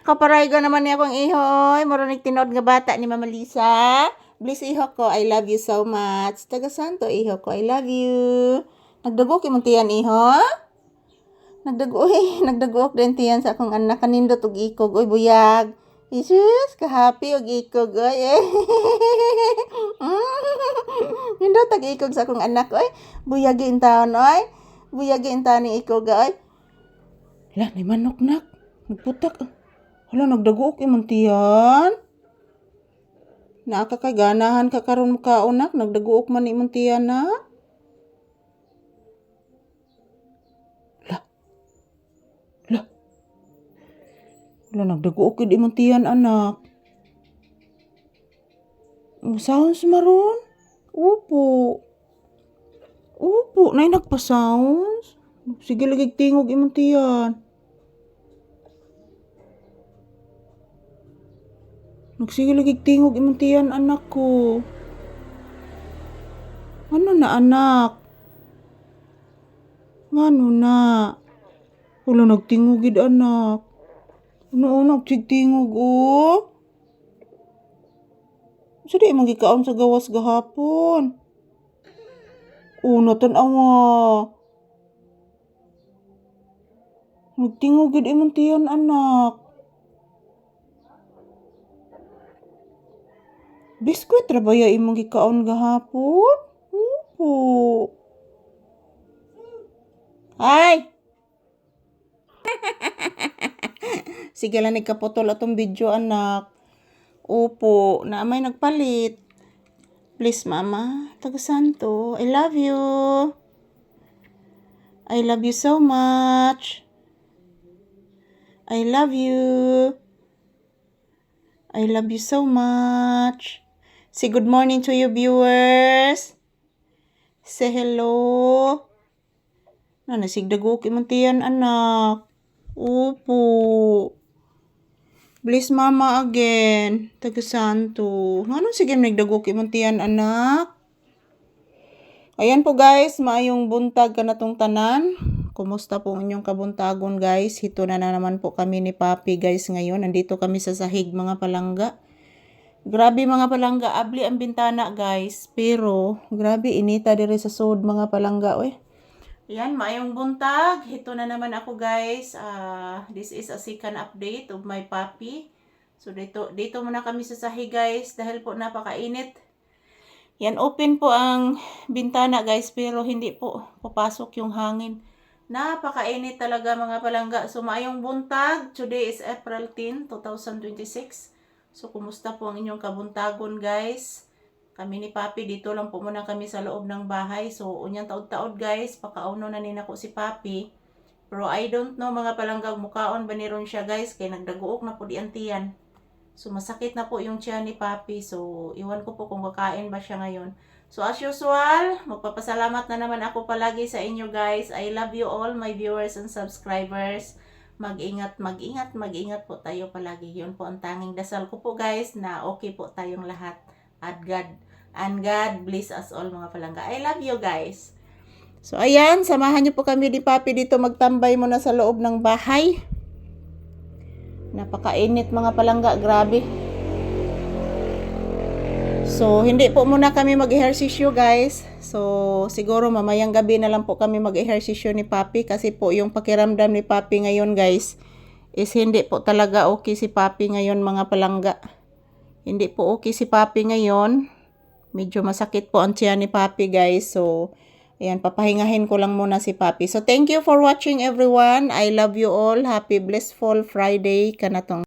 Kaparay ko naman niya akong ihoy. Muranig tinood nga bata ni Mama Lisa. Please iho ko, I love you so much. Taga Santo, iho ko, I love you. Nagdagok yung tiyan iho. Nagdagok din tiyan sa akong anak. Kanindot og ikog. Uy, buyag. Jesus, ka-happy og ikog. Uy, Nindot og ikog sa akong anak. Uy, buyagi in taon. Uy, buyagi in taon ni ikog. Uy. Hala, may manok nak. Nagputak. Hala, nagdagok yung tiyan. Nakakaganahan ka karon ka unak. Nagdaguok man ni tiyan na. Wala, nagdaguok yun imong tiyan, anak. Sounds maron? Upo. Nay nagpa-sounds. Sige lagi tingog imong tiyan. Nagsige lagi tingog imong tiyan, anak ko. Ano na, anak? Ngano na? Wala, nagtingogid, anak. Ano, nagtigtingog, oh? Sa di mong gikaon sa gawas gahapon. Tan-awa. Nagtingogid imong tiyan, anak. Biskwit ra ba ya imong gikaon gahapon? Opo. Ay! Sige lang nagkaputol atong video, anak. Opo, na may nagpalit. Please, mama. Taga Santo, I love you. I love you so much. I love you. I love you so much. Say good morning to your viewers. Say hello. Nasigdagok imong tiyan, anak. Opo. Bless mama again. Taga Santo. Ano sige nagdagok imong tiyan, anak? Ayan po guys, maayong buntag ka na tong tanan. Kumusta po inyong kabuntagon guys? Hito na naman po kami ni Papi guys ngayon. Nandito kami sa sahig mga palangga. Grabe mga palangga, abli ang bintana guys. Pero grabe inita dire sa sud mga palangga. Ayan, maayong buntag. Hito na naman ako guys. This is a second update of my Papi. So dito muna kami sa sahig guys dahil po napakainit. Yan, open po ang bintana guys pero hindi po papasok yung hangin. Napakainit talaga mga palangga. So maayong buntag. Today is April 10, 2026. So kumusta po ang inyong kabuntagon guys? Kami ni Papi dito lang po muna kami sa loob ng bahay. So unyang taod-taod guys, pakauno na nina ko si Papi. Pero I don't know mga palanggang mukaon ba ni ron siya guys kay nagdaguok na po di antiyan. So masakit na po yung tiyan ni Papi. So iwan ko po kung kakain ba siya ngayon. So as usual, magpapasalamat na naman ako palagi sa inyo guys. I love you all my viewers and subscribers. Mag-ingat po tayo palagi. Yun po ang tanging dasal ko po guys na okay po tayong lahat. And God bless us all mga palangga. I love you guys. So ayan, samahan niyo po kami ni Papi dito magtambay muna sa loob ng bahay. Napakainit mga palangga, grabe. So hindi po muna kami mag-ehersisyo guys. So siguro mamayang gabi na lang po kami mag-ehersisyo ni Papi kasi po yung pakiramdam ni Papi ngayon guys is hindi po talaga okay si Papi ngayon mga palangga. Hindi po okay si Papi ngayon. Medyo masakit po ang tiyan ni Papi guys. So ayan, papahingahin ko lang muna si Papi. So thank you for watching everyone. I love you all. Happy blissful Friday kanatong.